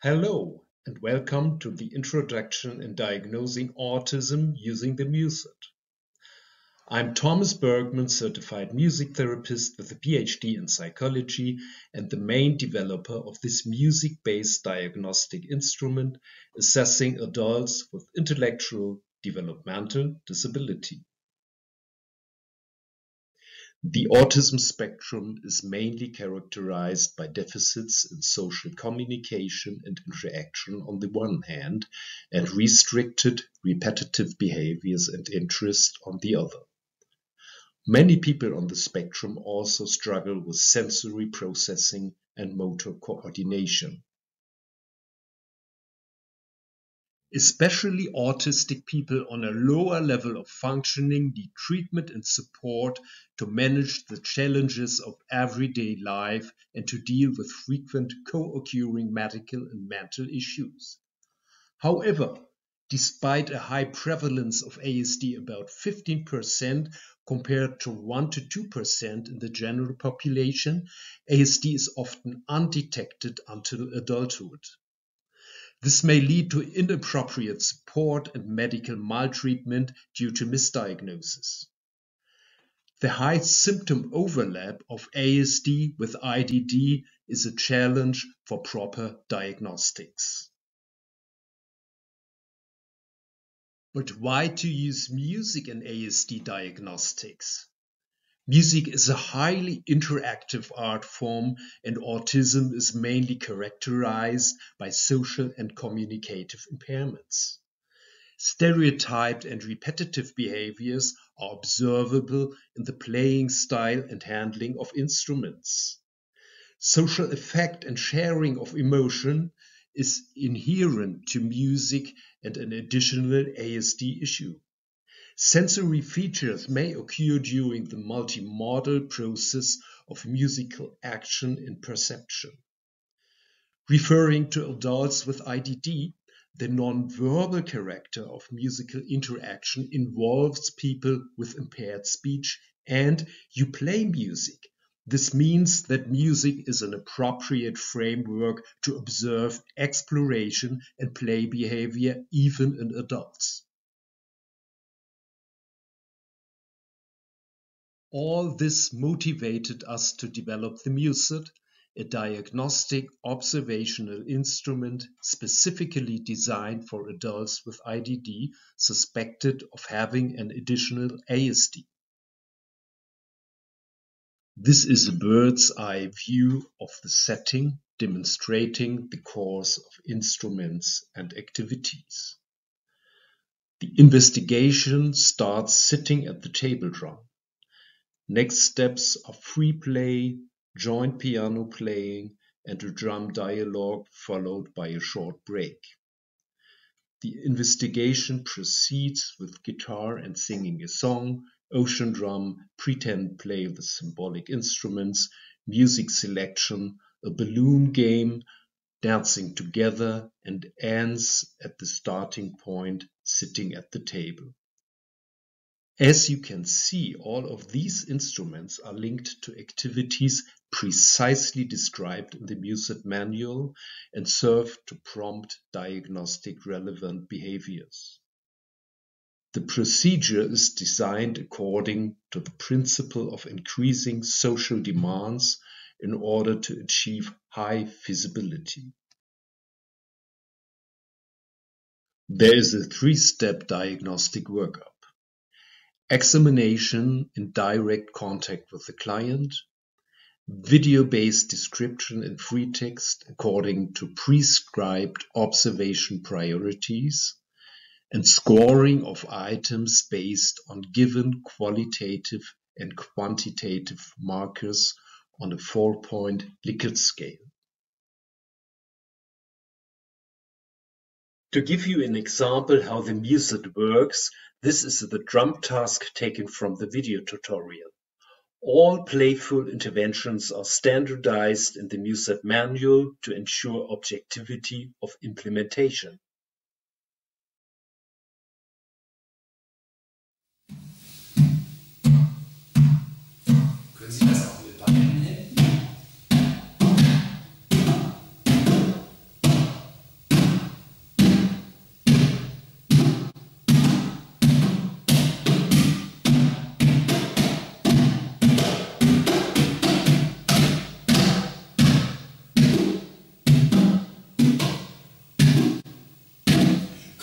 Hello, and welcome to the Introduction in Diagnosing Autism using the MUSAD. I'm Thomas Bergmann, certified music therapist with a Ph.D. in psychology and the main developer of this music-based diagnostic instrument assessing adults with intellectual developmental disability. The autism spectrum is mainly characterized by deficits in social communication and interaction on the one hand, and restricted, repetitive behaviors and interest on the other. Many people on the spectrum also struggle with sensory processing and motor coordination. Especially autistic people on a lower level of functioning need treatment and support to manage the challenges of everyday life and to deal with frequent co-occurring medical and mental issues. However, despite a high prevalence of ASD, about 15% compared to 1 to 2% in the general population, ASD is often undetected until adulthood. This may lead to inappropriate support and medical maltreatment due to misdiagnosis. The high symptom overlap of ASD with IDD is a challenge for proper diagnostics. But why to use music in ASD diagnostics? Music is a highly interactive art form, and autism is mainly characterized by social and communicative impairments. Stereotyped and repetitive behaviors are observable in the playing style and handling of instruments. Social affect and sharing of emotion is inherent to music and an additional ASD issue. Sensory features may occur during the multimodal process of musical action and perception. Referring to adults with IDD, the nonverbal character of musical interaction involves people with impaired speech, and you play music. This means that music is an appropriate framework to observe exploration and play behavior even in adults. All this motivated us to develop the MUSAD, a diagnostic observational instrument specifically designed for adults with IDD suspected of having an additional ASD. This is a bird's eye view of the setting, demonstrating the course of instruments and activities. The investigation starts sitting at the table drum. Next steps are free play, joint piano playing, and a drum dialogue followed by a short break. The investigation proceeds with guitar and singing a song, ocean drum, pretend play with symbolic instruments, music selection, a balloon game, dancing together, and ends at the starting point, sitting at the table. As you can see, all of these instruments are linked to activities precisely described in the MUSAD manual and serve to prompt diagnostic relevant behaviors. The procedure is designed according to the principle of increasing social demands in order to achieve high feasibility. There is a three-step diagnostic workup. Examination in direct contact with the client, video-based description in free text according to prescribed observation priorities, and scoring of items based on given qualitative and quantitative markers on a 4-point Likert scale. To give you an example how the MUSAD works, this is the drum task taken from the video tutorial. All playful interventions are standardized in the MUSAD manual to ensure objectivity of implementation. Können Sie das auch mit beiden Händen?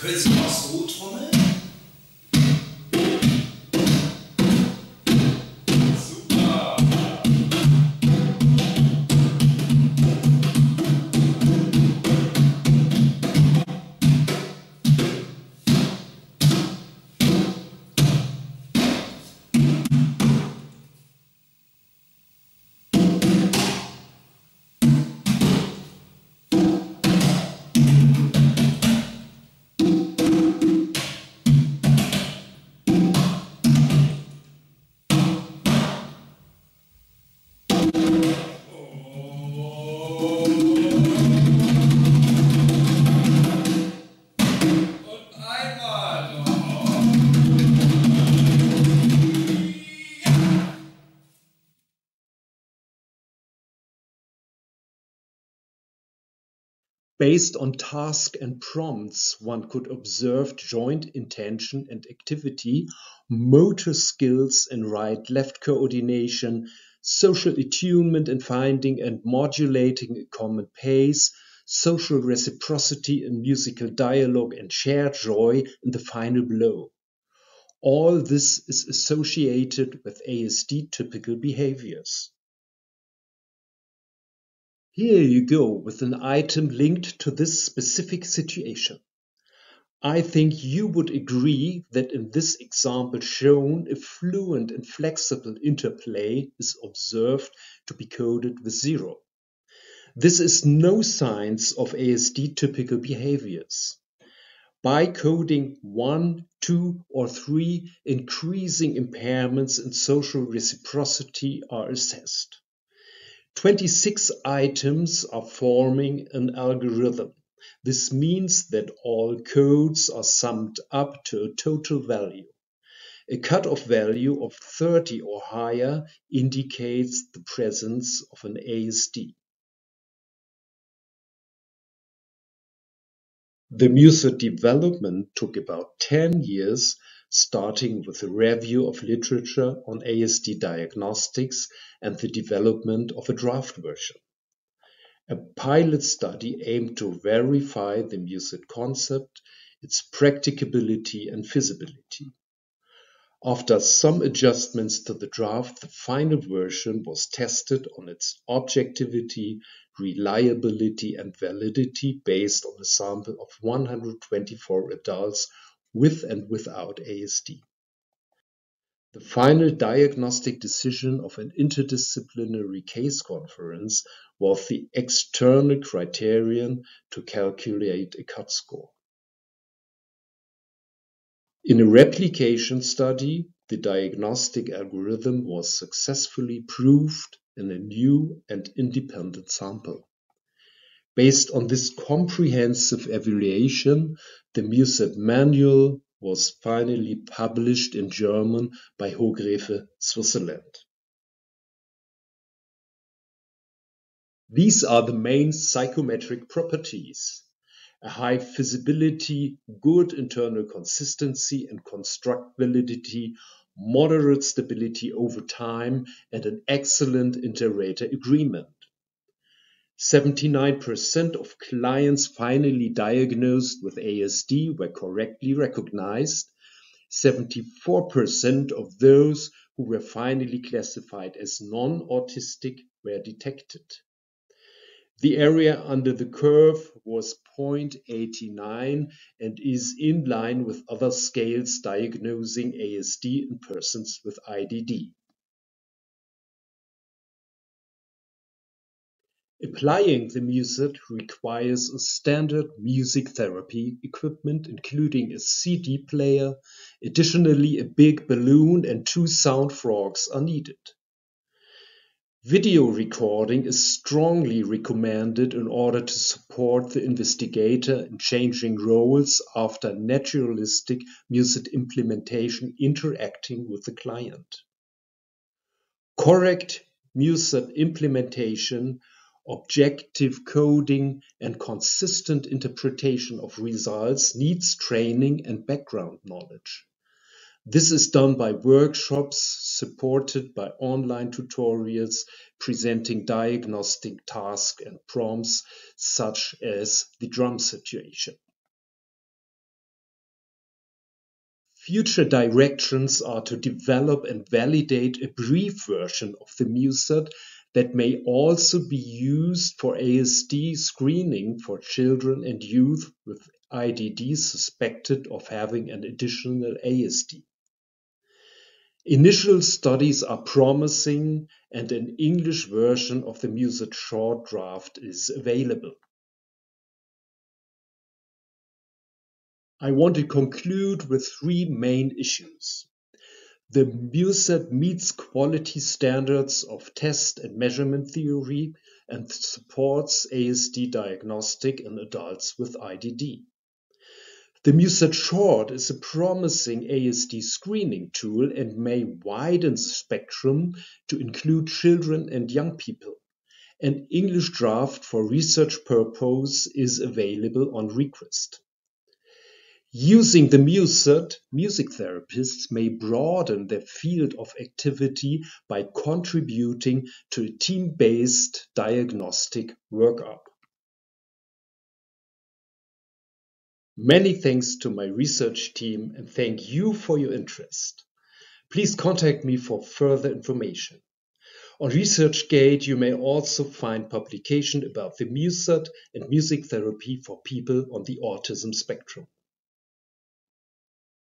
Können Sie auch so trommeln? Super! Und einmal noch. Based on task and prompts, one could observe joint intention and activity, motor skills and right-left coordination, social attunement and finding and modulating a common pace, social reciprocity in musical dialogue and shared joy in the final blow. All this is associated with ASD typical behaviors. Here you go with an item linked to this specific situation. I think you would agree that in this example shown, a fluent and flexible interplay is observed to be coded with 0. This is no signs of ASD typical behaviors. By coding 1, 2, or 3, increasing impairments in social reciprocity are assessed. 26 items are forming an algorithm. This means that all codes are summed up to a total value. A cutoff value of 30 or higher indicates the presence of an ASD. The MUSAD development took about 10 years, starting with a review of literature on ASD diagnostics and the development of a draft version. A pilot study aimed to verify the MUSAD concept, its practicability and feasibility. After some adjustments to the draft, the final version was tested on its objectivity, reliability and validity based on a sample of 124 adults with and without ASD. The final diagnostic decision of an interdisciplinary case conference was the external criterion to calculate a cut score. In a replication study, the diagnostic algorithm was successfully proved in a new and independent sample. Based on this comprehensive evaluation, the MUSAD manual was finally published in German by Hochrefe, Switzerland. These are the main psychometric properties: a high feasibility, good internal consistency and construct validity, moderate stability over time, and an excellent inter-rater agreement. 79% of clients finally diagnosed with ASD were correctly recognized. 74% of those who were finally classified as non-autistic were detected. The area under the curve was 0.89 and is in line with other scales diagnosing ASD in persons with IDD. Applying the MUSAD requires a standard music therapy equipment, including a CD player. Additionally, a big balloon and 2 sound frogs are needed. Video recording is strongly recommended in order to support the investigator in changing roles after naturalistic MUSAD implementation interacting with the client. Correct MUSAD implementation, objective coding, and consistent interpretation of results needs training and background knowledge. This is done by workshops supported by online tutorials presenting diagnostic tasks and prompts, such as the drum situation. Future directions are to develop and validate a brief version of the MUSAD that may also be used for ASD screening for children and youth with IDD suspected of having an additional ASD. Initial studies are promising and an English version of the MUSAD short draft is available. I want to conclude with three main issues. The MUSAD meets quality standards of test and measurement theory and supports ASD diagnostic in adults with IDD. The MUSAD Short is a promising ASD screening tool and may widen the spectrum to include children and young people. An English draft for research purpose is available on request. Using the MUSAD, music therapists may broaden their field of activity by contributing to a team-based diagnostic workup. Many thanks to my research team and thank you for your interest. Please contact me for further information. On ResearchGate, you may also find publication about the MUSAD and music therapy for people on the autism spectrum.